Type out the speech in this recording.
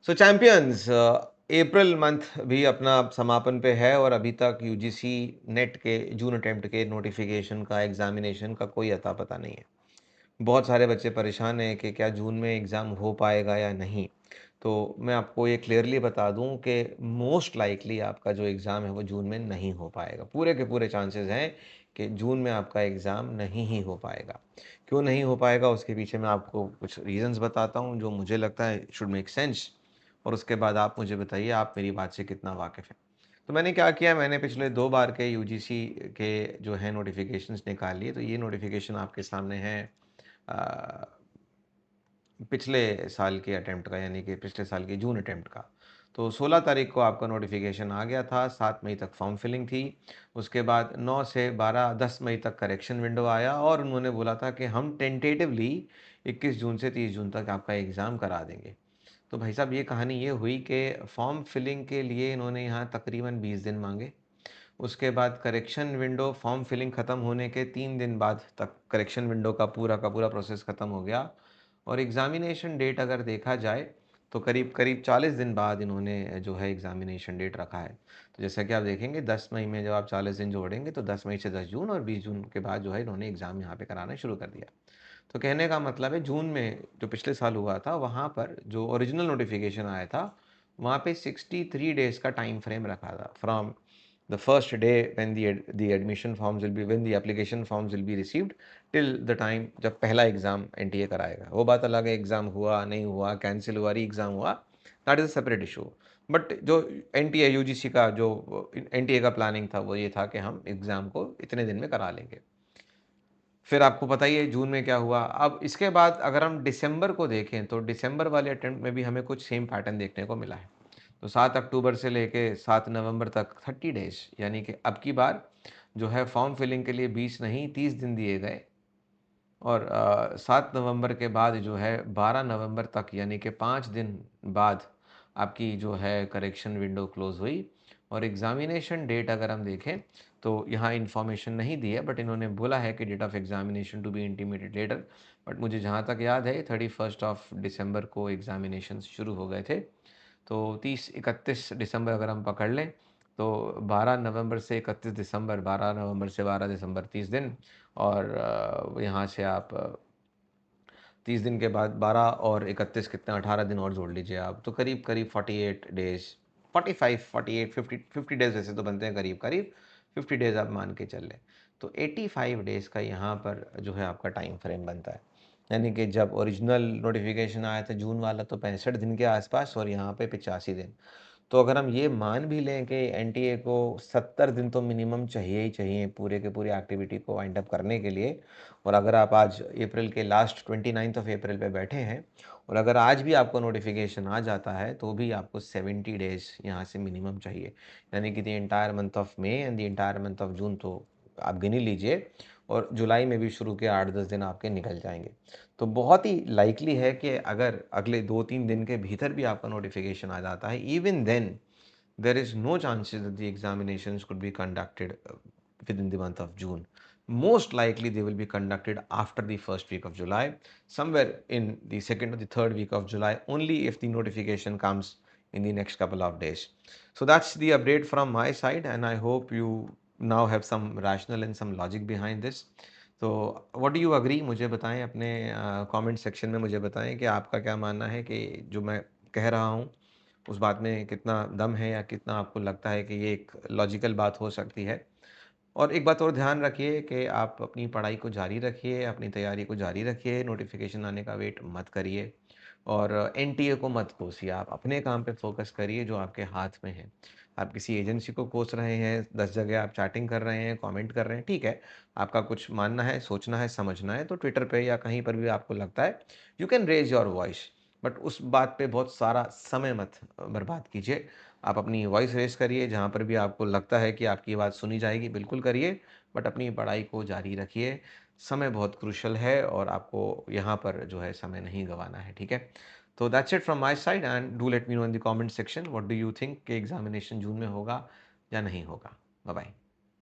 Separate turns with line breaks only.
सो champions, April month भी अपना समापन पे है और अभी तक यूजीसी नेट के जून अटेम्प्ट के नोटिफिकेशन का, एग्जामिनेशन का कोई अता पता नहीं है। बहुत सारे बच्चे परेशान हैं कि क्या जून में एग्ज़ाम हो पाएगा या नहीं। तो मैं आपको ये क्लियरली बता दूँ कि मोस्ट लाइकली आपका जो एग्ज़ाम है वो जून में नहीं हो पाएगा। पूरे के पूरे चांसेस हैं कि जून में आपका एग्ज़ाम नहीं ही हो पाएगा। क्यों नहीं हो पाएगा उसके पीछे मैं आपको कुछ रीज़न्स बताता हूँ जो मुझे लगता है शुड मेक सेंस, और उसके बाद आप मुझे बताइए आप मेरी बात से कितना वाकिफ़ हैं। तो मैंने क्या किया, मैंने पिछले 2 बार के यूजीसी के जो है नोटिफ़िकेशंस निकाल लिए। तो ये नोटिफ़िकेशन आपके सामने है अ, पिछले साल के अटेम्प्ट का, यानी कि पिछले साल के जून अटेम्प्ट का। तो 16 तारीख को आपका नोटिफ़िकेशन आ गया था, 7 मई तक फॉर्म फिलिंग थी। उसके बाद 9 से 10 मई तक करेक्शन विंडो आया और उन्होंने बोला था कि हम टेंटेटिवली 21 जून से 30 जून तक आपका एग्ज़ाम करा देंगे। तो भाई साहब ये कहानी ये हुई कि फॉर्म फिलिंग के लिए इन्होंने यहाँ तकरीबन 20 दिन माँगे। उसके बाद करेक्शन विंडो, फॉर्म फिलिंग ख़त्म होने के 3 दिन बाद तक करेक्शन विंडो का पूरा प्रोसेस ख़त्म हो गया और एग्ज़ामिनेशन डेट अगर देखा जाए तो करीब-करीब 40 दिन बाद इन्होंने जो है एग्ज़ामिनेशन डेट रखा है। तो जैसा कि आप देखेंगे 10 मई में जब आप 40 दिन जोड़ेंगे तो 10 मई से 10 जून और 20 जून के बाद जो है इन्होंने एग्ज़ाम यहाँ पे कराना शुरू कर दिया। तो कहने का मतलब है जून में जो पिछले साल हुआ था वहाँ पर जो ओरिजिनल नोटिफ़िकेशन आया था, वहाँ पे 63 डेज़ का टाइम फ्रेम रखा था from the first day when the admission forms will be when the application forms will be received till the time जब पहला एग्जाम एनटीए कराएगा। वो बात अलग है, एग्जाम हुआ नहीं हुआ, कैंसिल हुआ, री एग्जाम हुआ, that is a separate issue. But जो एनटीए यूजीसी का जो एनटीए का प्लानिंग था वो ये था कि हम एग्जाम को इतने दिन में करा लेंगे। फिर आपको पता ही है जून में क्या हुआ। अब इसके बाद अगर हम दिसंबर को देखें तो दिसंबर वाले अटेम्प्ट में भी हमें कुछ सेम पैटर्न देखने को मिला है। तो 7 अक्टूबर से लेके 7 नवंबर तक 30 डेज़, यानी कि अब की बार जो है फॉर्म फिलिंग के लिए 20 नहीं 30 दिन दिए गए और 7 नवंबर के बाद जो है 12 नवंबर तक, यानी कि 5 दिन बाद आपकी जो है करेक्शन विंडो क्लोज़ हुई और एग्ज़ामिनेशन डेट अगर हम देखें तो यहाँ इन्फॉर्मेशन नहीं दी है, बट इन्होंने बोला है कि date of examination to be intimated later. But मुझे जहाँ तक याद है 31st ऑफ दिसंबर को एग्ज़ामिनेशंस शुरू हो गए थे। तो 30-31 दिसंबर अगर हम पकड़ लें तो 12 नवंबर से 31 दिसंबर, 12 नवंबर से 12 दिसंबर 30 दिन और यहाँ से आप 30 दिन के बाद 12 और 31 कितना 18 दिन और जोड़ लीजिए आप, तो करीब-करीब 48 डेज़, 45, 48, 50 डेज़ वैसे तो बनते हैं करीब-करीब, 50 डेज़ आप मान के चल लें। तो 85 डेज़ का यहाँ पर जो है आपका टाइम फ्रेम बनता है। यानी कि जब ओरिजिनल नोटिफ़िकेशन आया था जून वाला तो 65 दिन के आसपास और यहाँ पे 85 दिन। तो अगर हम ये मान भी लें कि एनटीए को 70 दिन तो मिनिमम चाहिए ही चाहिए पूरे के पूरी एक्टिविटी को वाइंड अप करने के लिए, और अगर आप आज अप्रैल के लास्ट 29th ऑफ अप्रैल पे बैठे हैं और अगर आज भी आपको नोटिफिकेशन आ जाता है तो भी आपको 70 डेज यहाँ से मिनिमम चाहिए, यानी कि the entire month of May and the entire month of June तो आप गिन ही लीजिए, और जुलाई में भी शुरू के 8-10 दिन आपके निकल जाएंगे। तो बहुत ही लाइकली है कि अगर अगले 2-3 दिन के भीतर भी आपका नोटिफिकेशन आ जाता है, even then there is no chances that the examinations could be conducted within the month of June. Most likely they will be conducted after the first week of July, somewhere in the second or the third week of July, only if the notification comes in the next couple of days. So that's the update from my side, and I hope you now have some rational and some logic behind this. तो what do you agree, मुझे बताएं अपने comment section में, मुझे बताएं कि आपका क्या मानना है कि जो मैं कह रहा हूँ उस बात में कितना दम है या कितना आपको लगता है कि ये एक लॉजिकल बात हो सकती है। और एक बात और ध्यान रखिए कि आप अपनी पढ़ाई को जारी रखिए, अपनी तैयारी को जारी रखिए, नोटिफ़िकेशन आने का वेट मत करिए और एनटीए को मत कोसिए, आप अपने काम पे फ़ोकस करिए जो आपके हाथ में है। आप किसी एजेंसी को कोस रहे हैं, 10 जगह आप चैटिंग कर रहे हैं, कमेंट कर रहे हैं, ठीक है। आपका कुछ मानना है, सोचना है, समझना है तो ट्विटर पे या कहीं पर भी आपको लगता है, you can raise your voice, but उस बात पे बहुत सारा समय मत बर्बाद कीजिए। आप अपनी वॉइस रेज़ करिए, जहाँ पर भी आपको लगता है कि आपकी बात सुनी जाएगी, बिल्कुल करिए, बट अपनी पढ़ाई को जारी रखिए। समय बहुत क्रूशियल है और आपको यहाँ पर जो है समय नहीं गँवाना है, ठीक है? तो that's it from my side and do let me know in the comment section what do you think कि एग्ज़ामिनेशन जून में होगा या नहीं होगा? Bye bye.